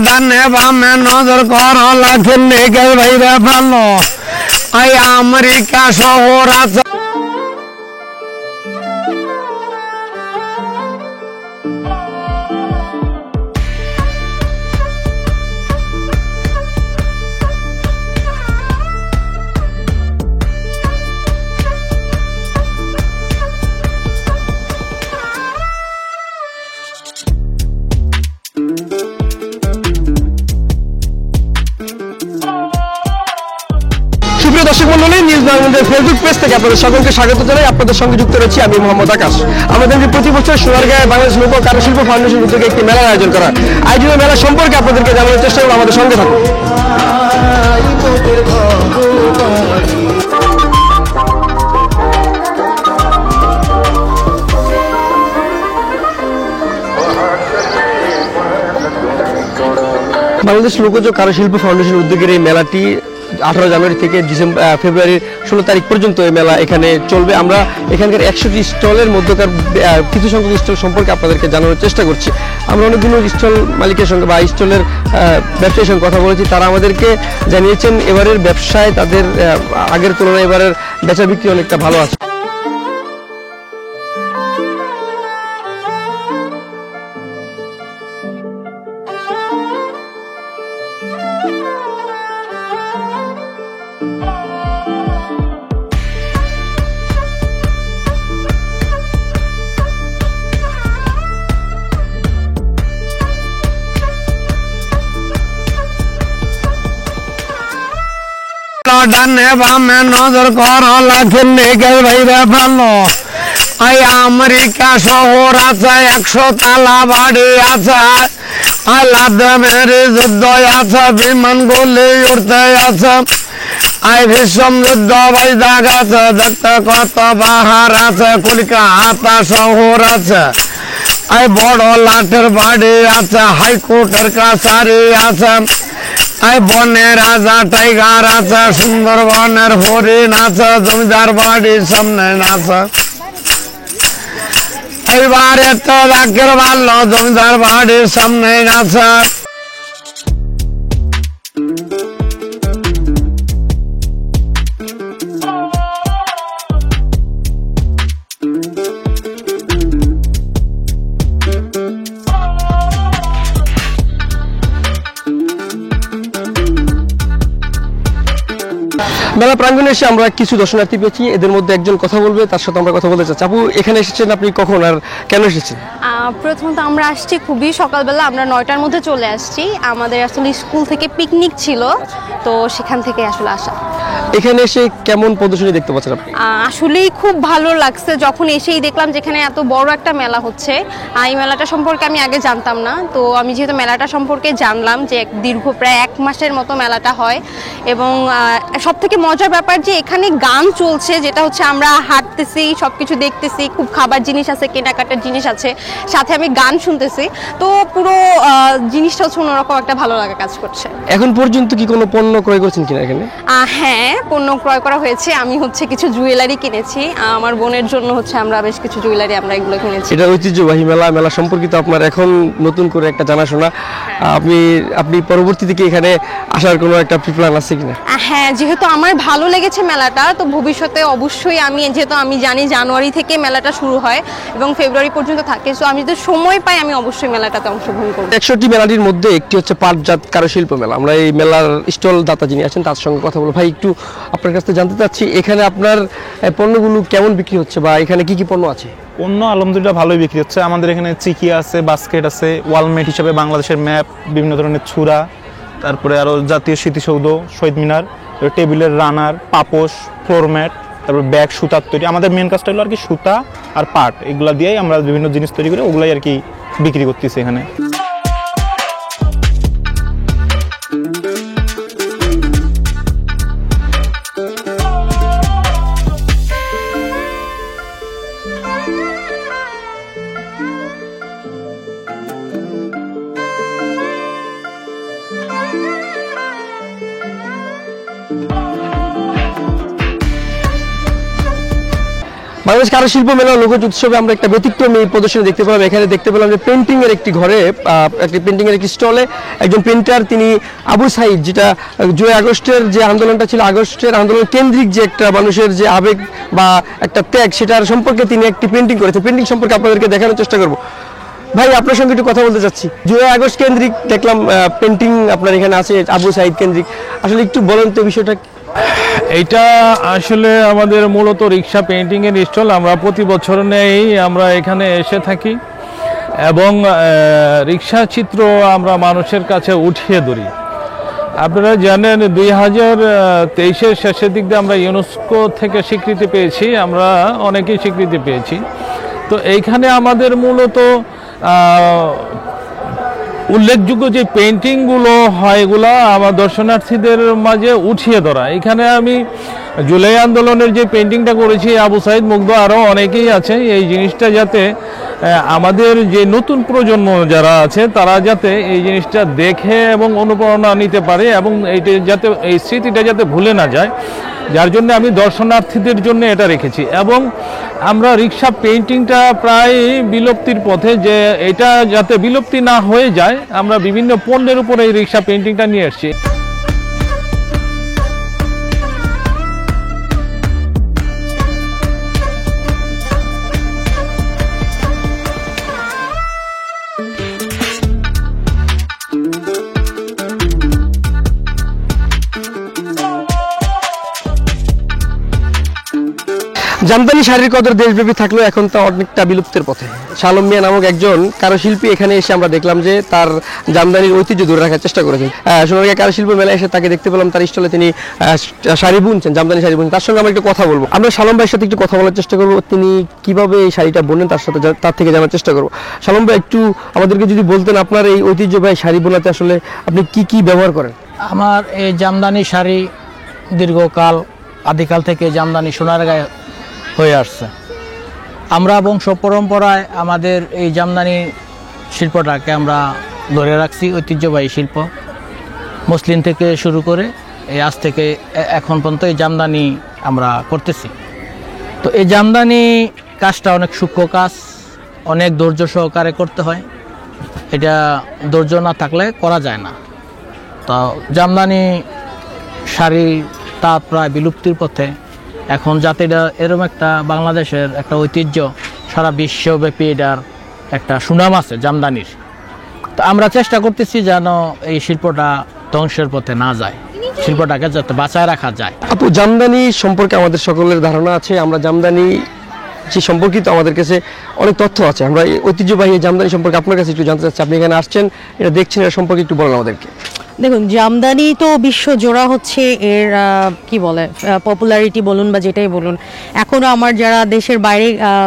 ডানে বামে নজর করো লাঠির লেগে বাইরে ভালো আই আমেরিকা শহর আছে। সুপ্রিয় দর্শক মন্ডলী, নিউজ বাংলাদেশের ফেসবুক পেজ থেকে আপনাদের সকলকে স্বাগত জানাই। আপনাদের সঙ্গে যুক্ত রয়েছি আমি মোহাম্মদ আকাশ। আমাদের যে প্রতি বছর সোনারগাঁয়ে বাংলাদেশ লোক কারুশিল্প ফাউন্ডেশন উদ্যোগে একটি মেলার আয়োজন করা, আয়োজনের মেলা সম্পর্কে আপনাদেরকে জানানোর চেষ্টা করবো। আমাদের সঙ্গে থাকুন। বাংলাদেশ লোকজ কারুশিল্প ফাউন্ডেশন উদ্যোগের এই মেলাটি 18 জানুয়ারি থেকে ফেব্রুয়ারির 16 তারিখ পর্যন্ত এই মেলা এখানে চলবে। আমরা এখানকার 100টি স্টলের মধ্যকার কিছু সংখ্যক স্টল সম্পর্কে আপনাদেরকে জানানোর চেষ্টা করছি। আমরা অনেকগুলো স্টল মালিকের সঙ্গে বা স্টলের ব্যবসায়ীর সঙ্গে কথা বলেছি। তারা আমাদেরকে জানিয়েছেন এবারের ব্যবসায় তাদের আগের তুলনায় এবারের বেচা বিক্রি অনেকটা ভালো আছে। ডানে বামে নজর করো লাঠির লেগে বাইরে ভালো আই আমেরিকা শহর আছে, 100 তালা বাড়ি আছে, আলাদামের যুদ্ধ আছে, বিমান গুলি উঠতে আছে, আই ভীষণ যুদ্ধ ভাই জাগাছে, দেখতে কত বাহার আছে, কলকাতা শহর আছে, আই বড় লাঠের বাড়ি আছে, হাইকোর্টের কাছারি আছে, আই বনের রাজা টাইগার আছে, সুন্দরবনের হরিণ আছে, জমিদার বাড়ির সামনে আছে। এইবারে তো রাখের ভালো জমিদার বাড়ির সামনে আছে। মেলা প্রাঙ্গণে এসে আমরা কিছু দর্শনার্থী পেয়েছি। এদের মধ্যে একজন কথা বলবে, তার সাথে আমরা কথা বলতে চাচ্ছি। আপু, এখানে এসেছেন আপনি কখন আর কেন এসেছেন? প্রথমত আমরা আসছি খুবই সকালবেলা, আমরা 9টার মধ্যে চলে আসছি। আমাদের আসলে স্কুল থেকে পিকনিক ছিল, তো সেখান থেকে আসলে আসা। এখানে এসে কেমন প্রদর্শনী দেখতে পাচ্ছেন আপনি? আসলেই খুব ভালো লাগছে যখন এসেই দেখলাম যেখানে এত বড় একটা মেলা হচ্ছে। এই মেলাটা সম্পর্কে আমি আগে জানতাম না, তো আমি যেহেতু মেলাটা সম্পর্কে জানলাম যে দীর্ঘ প্রায় 1 মাসের মতো মেলাটা হয়, এবং সব থেকে মজার ব্যাপার যে এখানে গান চলছে, যেটা হচ্ছে আমরা হাঁটতেছি, সবকিছু দেখতেছি, খুব খাবার জিনিস আছে, কেনাকাটার জিনিস আছে, সাথে আমি গান শুনতেছি, তো পুরো জিনিসটা হচ্ছে অন্যরকম একটা ভালো লাগা কাজ করছে। এখন পর্যন্ত কি কোনো পণ্য ক্রয় করছেন কিনা এখানে? হ্যাঁ, পণ্য ক্রয় করা হয়েছে। আমি হচ্ছে কিছু জুয়েলারি কিনেছি, আমার বোনের জন্য হচ্ছে আমরা বেশ কিছু জুয়েলারি আমরা এগুলো কিনেছি। এটা ঐতিহ্যবাহী মেলা সম্পর্কিত আপনার এখন নতুন করে একটা জানাশোনা। আপনি পরবর্তীতে কি এখানে আসার কোনো একটা প্ল্যান আছে কিনা? হ্যাঁ, যেহেতু আমার ভালো লেগেছে মেলাটা, তো ভবিষ্যতে অবশ্যই যেহেতু আমি জানি জানুয়ারি থেকে মেলাটা শুরু হয় এবং ফেব্রুয়ারি পর্যন্ত থাকে, তো আমি যদি সময় পাই আমি অবশ্যই মেলাটাতে অংশগ্রহণ করব। 100টি মেলাটির মধ্যে একটি হচ্ছে পাটজাত কারুশিল্প মেলা। আমরা এই মেলার স্টল দাতা যিনি আছেন তার সঙ্গে কথা বলবো। ভাই, একটু আপনার কাছ থেকে জানতে চাচ্ছি এখানে আপনার পণ্যগুলো কেমন বিক্রি হচ্ছে বা এখানে কি কি পণ্য আছে? পণ্য আলহামদুলিল্লাহ ভালোই বিক্রি হচ্ছে। আমাদের এখানে চিকিয়া আছে, বাস্কেট আছে, ওয়ালমেট হিসাবে বাংলাদেশের ম্যাপ, বিভিন্ন ধরনের ছুরা, তারপরে আরও জাতীয় স্মৃতিসৌধ, শহীদ মিনার, টেবিলের রানার, পাপোশ, ফ্লোর ম্যাট, তারপর ব্যাগ, সুতার তৈরি। আমাদের মেন কাজটা হলো আর কি সুতা আর পাট, এগুলা দিয়েই আমরা বিভিন্ন জিনিস তৈরি করে ওগুলাই আর কি বিক্রি করতেছি এখানে। বাংলাদেশ কারুশিল্প মেলা ও লোকজ উৎসবে আমরা একটা ব্যতিক্রমী প্রদর্শনী দেখতে পেলাম। এখানে দেখতে পেলাম যে পেন্টিং এর একটি ঘরে একটি পেন্টিং এর একটি স্টলে একজন পেন্টার, তিনি আবু সাইদ, যেটা জুলাই আগস্টের যে আন্দোলনটা ছিল, আগস্টের আন্দোলন কেন্দ্রিক যে একটা মানুষের যে আবেগ বা একটা ত্যাগ, সেটার সম্পর্কে তিনি একটি পেন্টিং করেছে। পেন্টিং সম্পর্কে আপনাদেরকে দেখানোর চেষ্টা করব। ভাই, আপনার সঙ্গে একটু কথা বলতে চাচ্ছি। জুলাই আগস্ট কেন্দ্রিক দেখলাম পেন্টিং আপনার এখানে আছে, আবু সাইদ কেন্দ্রিক, আসলে একটু বলেন তো বিষয়টা। এইটা আসলে আমাদের মূলত রিক্সা পেইন্টিং এর স্টল। আমরা প্রতি বছর নেই, আমরা এখানে এসে থাকি এবং রিক্সা চিত্র আমরা মানুষের কাছে উঠিয়ে ধরি। আপনারা জানেন 2023-এর শেষের দিক দিয়ে আমরা ইউনেস্কো থেকে স্বীকৃতি পেয়েছি, আমরা অনেকেই স্বীকৃতি পেয়েছি। তো এইখানে আমাদের মূলত উল্লেখযোগ্য যে পেইন্টিংগুলো হয়, এগুলো আমার দর্শনার্থীদের মাঝে উঠিয়ে ধরা। এখানে আমি জুলাই আন্দোলনের যে পেইন্টিংটা করেছি, আবু সাইদ মুগ্ধ, আরও অনেকেই আছে। এই জিনিসটা যাতে আমাদের যে নতুন প্রজন্ম যারা আছে তারা যাতে এই জিনিসটা দেখে এবং অনুপ্রেরণা নিতে পারে এবং এইটা যাতে, এই স্মৃতিটা যাতে ভুলে না যায়, যার জন্য আমি দর্শনার্থীদের জন্য এটা রেখেছি। এবং আমরা রিক্সা পেইন্টিংটা প্রায় বিলুপ্তির পথে, যে এটা যাতে বিলুপ্তি না হয়ে যায়, আমরা বিভিন্ন পণ্যের উপরে এই রিক্সা পেইন্টিংটা নিয়ে এসেছি। জামদানি শাড়ির কদর দেশব্যাপী থাকলেও এখন তা অনেকটা বিলুপ্তের পথে। শালম মিয়া নামক একজন কারুশিল্পী এখানে এসে আমরা দেখলাম যে তার জামদানির ঐতিহ্য ধরে রাখার চেষ্টা করেছেন। সোনারগাঁ কারুশিল্প মেলায় এসে তাকে দেখতে পেলাম, তার স্টলে তিনি শাড়ি বুনছেন, জামদানি শাড়ি বুনছেন। তার সঙ্গে আমরা একটু কথা বলবো। আমরা শালম ভাইয়ের সাথে একটু কথা বলার চেষ্টা করবো, তিনি কিভাবে এই শাড়িটা বোনেন তার থেকে জানার চেষ্টা করবো। শালম ভাই, একটু আমাদেরকে যদি বলতেন আপনার এই ঐতিহ্যবাহী শাড়ি বোনাতে আসলে আপনি কি কি ব্যবহার করেন? আমার এই জামদানি শাড়ি দীর্ঘকাল, আদিকাল থেকে জামদানি সোনারগাঁয়ে হয়ে আসছে। আমরা বংশ পরম্পরায় আমাদের এই জামদানি শিল্পটাকে আমরা ধরে রাখছি, ঐতিহ্যবাহী শিল্প। মুসলিম থেকে শুরু করে এই আজ থেকে এখন পর্যন্ত এই জামদানি আমরা করতেছি। তো এই জামদানি কাজটা অনেক সূক্ষ্ম কাজ, অনেক ধৈর্য সহকারে করতে হয়। এটা ধৈর্য না থাকলে করা যায় না। তো জামদানি শাড়ি তা প্রায় বিলুপ্তির পথে। এখন যাতে এটা এরকম একটা বাংলাদেশের একটা ঐতিহ্য, সারা বিশ্বব্যাপী এটার একটা সুনাম আছে জামদানির। তো আমরা চেষ্টা করতেছি যেন এই শিল্পটা ধ্বংসের পথে না যায়, শিল্পটাকে যাতে বাঁচায় রাখা যায়। আপু, জামদানি সম্পর্কে আমাদের সকলের ধারণা আছে, আমরা জামদানি যে সম্পর্কিত আমাদের কাছে অনেক তথ্য আছে। আমরা এই ঐতিহ্যবাহী জামদানি সম্পর্কে আপনার কাছে একটু জানতে চাচ্ছি। আপনি এখানে আসছেন, এটা দেখছেন, এর সম্পর্কে একটু বলেন আমাদেরকে। দেখুন, জামদানি তো বিশ্বজোড়া হচ্ছে এর কি বলে পপুলারিটি বলুন বা যেটাই বলুন। এখনও আমার যারা দেশের বাইরে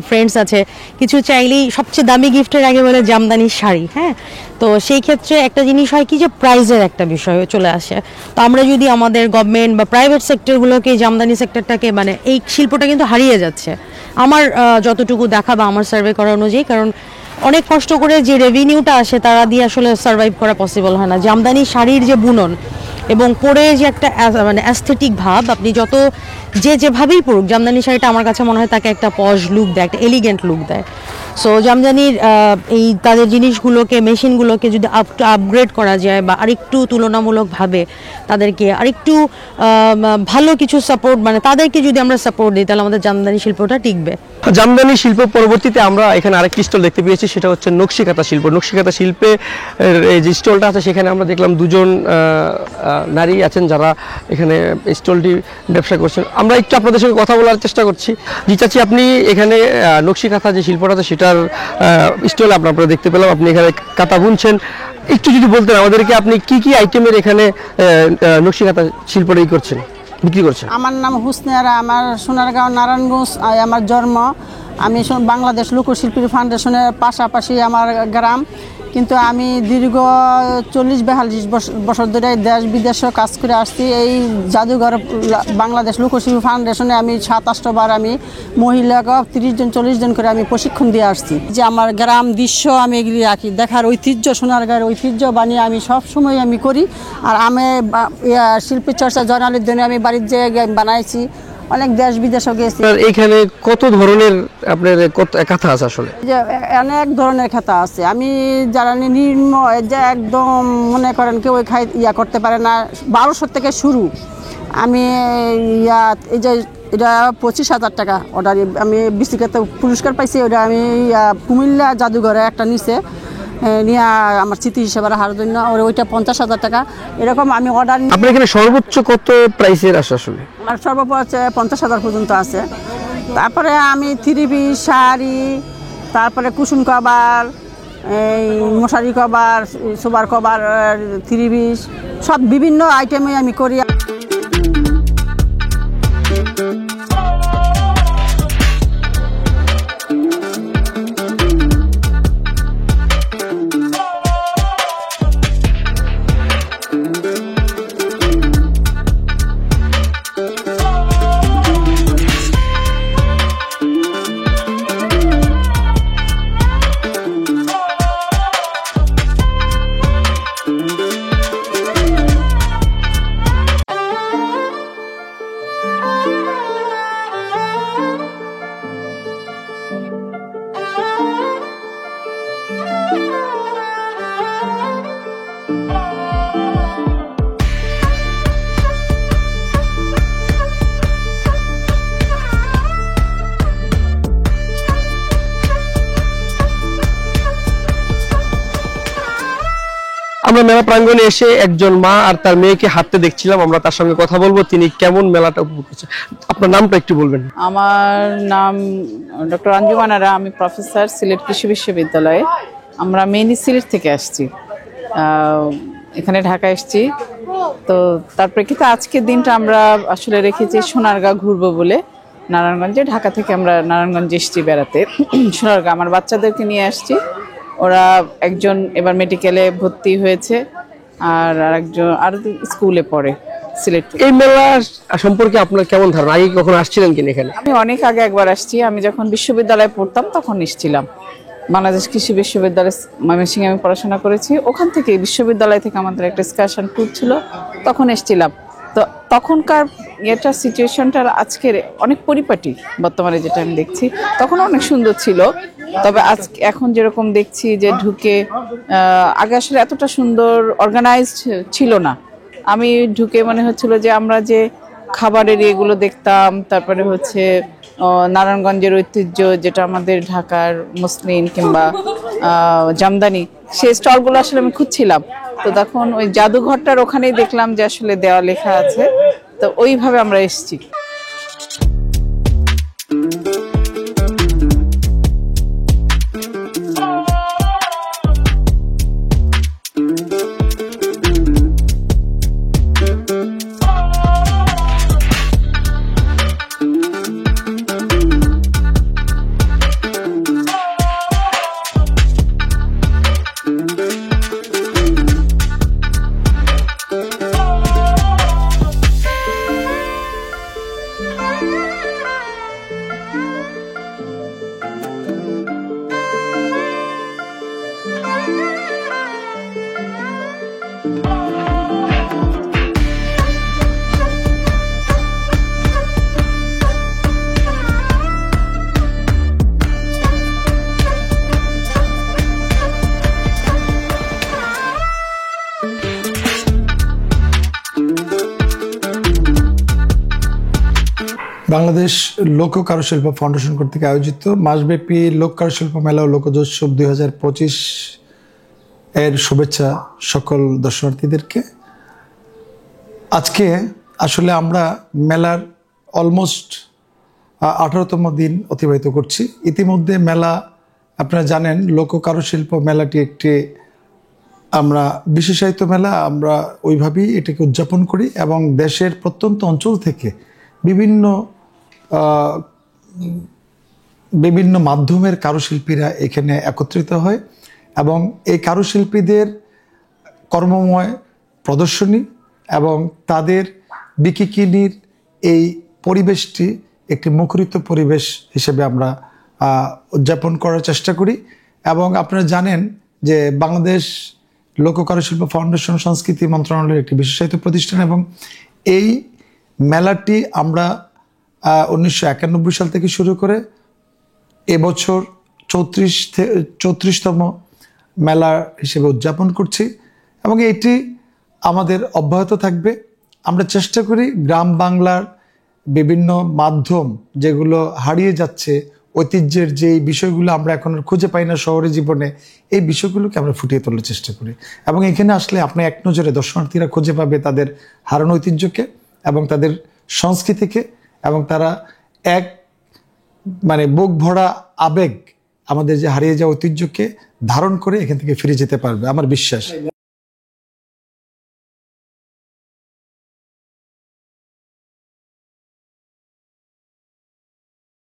ফ্রেন্ডস আছে, কিছু চাইলেই সবচেয়ে দামি গিফটের আগে বলে জামদানির শাড়ি। হ্যাঁ, তো সেই ক্ষেত্রে একটা জিনিস হয় কি, যে প্রাইজের একটা বিষয় চলে আসে। তো আমরা যদি আমাদের গভর্নমেন্ট বা প্রাইভেট সেক্টরগুলোকে, জামদানি সেক্টরটাকে, মানে এই শিল্পটা কিন্তু হারিয়ে যাচ্ছে আমার যতটুকু দেখা বা আমার সার্ভে করা অনুযায়ী। কারণ অনেক কষ্ট করে যে রেভিনিউটা আসে তারা দিয়ে আসলে সার্ভাইভ করা পসিবল হয় না। জামদানি শাড়ির যে বুনন এবং পরে যে একটা মানে অ্যাস্থেটিক ভাব, আপনি যত যেভাবেই পড়ুক, জামদানি শাড়িটা আমার কাছে মনে হয় তাকে একটা পশ লুক দেয়, একটা এলিগেন্ট লুক দেয়। সো জামদানির এই তাদের জিনিসগুলোকে, মেশিনগুলোকে যদি আপগ্রেড করা যায় বা আরেকটু তুলনামূলকভাবে তাদেরকে আরেকটু ভালো কিছু সাপোর্ট, মানে তাদেরকে যদি আমরা সাপোর্ট দিই, তাহলে আমাদের জামদানি শিল্পটা টিকবে। জামদানি শিল্প পরবর্তীতে আমরা এখানে আরেকটি স্টল দেখতে পেয়েছি, সেটা হচ্ছে নকশিকাঁথা শিল্প। নকশিকাঁথা শিল্পে এই যে স্টলটা আছে, সেখানে আমরা দেখলাম দুজন নারী আছেন যারা এখানে স্টলটি ব্যবসা করছেন। আমরা একটু আপনাদের সঙ্গে কথা বলার চেষ্টা করছি। জি চাচি, আপনি এখানে নকশিকাঁথা যে শিল্পটা আছে সেটার স্টলে আপনারা দেখতে পেলাম, আপনি এখানে কাঁথা বুনছেন। একটু যদি বলতেন আমাদেরকে, আপনি কি কি আইটেমের এখানে নকশিকাঁথা শিল্পটাই করছেন, বিক্রি করছেন? আমার নাম হুসনেরা, আমার সোনারগাঁও নারায়ণগঞ্জ আমার জন্ম। আমি বাংলাদেশ লোকশিল্পী ফাউন্ডেশনের পাশাপাশি আমার গ্রাম, কিন্তু আমি দীর্ঘ 40-42 বছর ধরে দেশ বিদেশে কাজ করে আসছি। এই জাদুঘর বাংলাদেশ লোকশিল্পী ফাউন্ডেশনে আমি 27 বার আমি মহিলাকে 30 জন 40 জন করে আমি প্রশিক্ষণ দিয়ে আসছি। যে আমার গ্রাম দৃশ্য আমি এগুলি রাখি, দেখার ঐতিহ্য, সোনারগাঁয়ের ঐতিহ্য বানিয়ে আমি সবসময় আমি করি। আর আমি শিল্পী চর্চা জার্নালের জন্য আমি বাড়ির যে বানাইছি, অনেক দেশ বিদেশও গেছি। আপনার এখানে কত ধরনের আপনার কত কাঁথা আছে আসলে? যে অনেক ধরনের খাতা আছে, আমি যারা নিম্ন যে একদম মনে করেন কেউ ইয়া করতে পারে না, 1200 থেকে শুরু। আমি এই যে এটা 25,000 টাকা অর্ডার, আমি বিসিকেতে পুরস্কার পাইছি। ওটা আমি কুমিল্লা জাদুঘরে একটা নিচে নিয়ে আমার স্মৃতি হিসেবে রাখার জন্য, ওইটা 50,000 টাকা এরকম আমি অর্ডার। আপনার এখানে সর্বোচ্চ কত প্রাইসের আছে আসলে? আমার সর্বোচ্চ 50,000 পর্যন্ত আছে। তারপরে আমি 3 পিস শাড়ি, তারপরে কুশন কভার, এই মশারি কভার, সোবার কভার, 3 পিস, সব বিভিন্ন আইটেমে আমি করি। আমরা মেলা প্রাঙ্গণে এসে একজন মা আর তার মেয়েকে হাঁটতে দেখছিলাম, আমরা তার সঙ্গে কথা বলবো তিনি কেমন মেলাটা উপভোগ করছেন। আপনার নামটা একটু বলবেন? আমার নাম ডক্টর আঞ্জুমান আরা, আমি প্রফেসর সিলেট কৃষি বিশ্ববিদ্যালয়ে। আমরা মেইনলি সিলেট থেকে আসছি, এখানে ঢাকা এসছি। তো তার প্রেক্ষিতে আজকের দিনটা আমরা আসলে রেখেছি সোনারগাঁ ঘুরবো বলে। নারায়ণগঞ্জে, ঢাকা থেকে আমরা নারায়ণগঞ্জে এসছি বেড়াতে। সোনারগাঁ আমার বাচ্চাদেরকে নিয়ে আসছি। ওরা একজন এবার মেডিকেলে ভর্তি হয়েছে, আর আরেকজন আর স্কুলে পড়ে সিলেট। এই মেলা সম্পর্কে আপনার কেমন ধারণা? আগে কখনো আসছিলেন কিনা এখানে? আমি অনেক আগে একবার আসছি, আমি যখন বিশ্ববিদ্যালয়ে পড়তাম তখন এসেছিলাম। বাংলাদেশ কৃষি বিশ্ববিদ্যালয় ময়মনসিংহে আমি পড়াশোনা করেছি, ওখান থেকে বিশ্ববিদ্যালয় থেকে আমাদের একটা এক্সকারশন ট্যুর ছিল, তখন এসেছিলাম। তো তখনকার এটা সিচুয়েশনটার আজকের অনেক পরিপাটি, বর্তমানে যেটা আমি দেখছি তখন অনেক সুন্দর ছিল। তবে এখন যেরকম দেখছি যে ঢুকে আগে আসলে এতটা সুন্দর অর্গানাইজড ছিল না। আমি ঢুকে মনে হচ্ছিল যে আমরা যে খাবারের এগুলো দেখতাম, তারপরে হচ্ছে নারায়ণগঞ্জের ঐতিহ্য যেটা আমাদের ঢাকার মসলিন কিংবা জামদানি, সেই স্টলগুলো আসলে আমি খুঁজছিলাম। তো তখন ওই জাদুঘরটার ওখানেই দেখলাম যে আসলে দেওয়া লেখা আছে, তো ওইভাবে আমরা এসেছি। বাংলাদেশ লোক কারুশিল্প ফাউন্ডেশন কর্তৃক আয়োজিত মাসব্যাপী লোক কারুশিল্প মেলা ও লোকজোৎসব 2025 এর শুভেচ্ছা সকল দর্শনার্থীদেরকে। আজকে আসলে আমরা মেলার অলমোস্ট 18তম দিন অতিবাহিত করছি। ইতিমধ্যে মেলা, আপনারা জানেন, লোক কারুশিল্প মেলাটি একটি আমরা বিশেষায়িত মেলা, আমরা ওইভাবেই এটাকে উদযাপন করি এবং দেশের প্রত্যন্ত অঞ্চল থেকে বিভিন্ন মাধ্যমের কারুশিল্পীরা এখানে একত্রিত হয় এবং এই কারুশিল্পীদের কর্মময় প্রদর্শনী এবং তাদের বিকিকিনির এই পরিবেশটি একটি মুখরিত পরিবেশ হিসেবে আমরা উদযাপন করার চেষ্টা করি। এবং আপনারা জানেন যে বাংলাদেশ লোক কারুশিল্প ফাউন্ডেশন সংস্কৃতি মন্ত্রণালয়ের একটি বিশেষায়িত প্রতিষ্ঠান এবং এই মেলাটি আমরা 1991 সাল থেকে শুরু করে এবছর 34তম মেলা হিসেবে উদযাপন করছি এবং এটি আমাদের অব্যাহত থাকবে। আমরা চেষ্টা করি গ্রাম বাংলার বিভিন্ন মাধ্যম যেগুলো হারিয়ে যাচ্ছে, ঐতিহ্যের যে বিষয়গুলো আমরা এখন আর খুঁজে পাই না শহরে জীবনে, এই বিষয়গুলোকে আমরা ফুটিয়ে তোলার চেষ্টা করি এবং এখানে আসলে আপনি এক নজরে দর্শনার্থীরা খুঁজে পাবে তাদের হারানো ঐতিহ্যকে এবং তাদের সংস্কৃতিকে, এবং তারা এক বুক ভরা আবেগ আমাদের যে হারিয়ে যাওয়া ঐতিহ্যকে ধারণ করে এখান থেকে ফিরে যেতে পারবে আমার বিশ্বাস।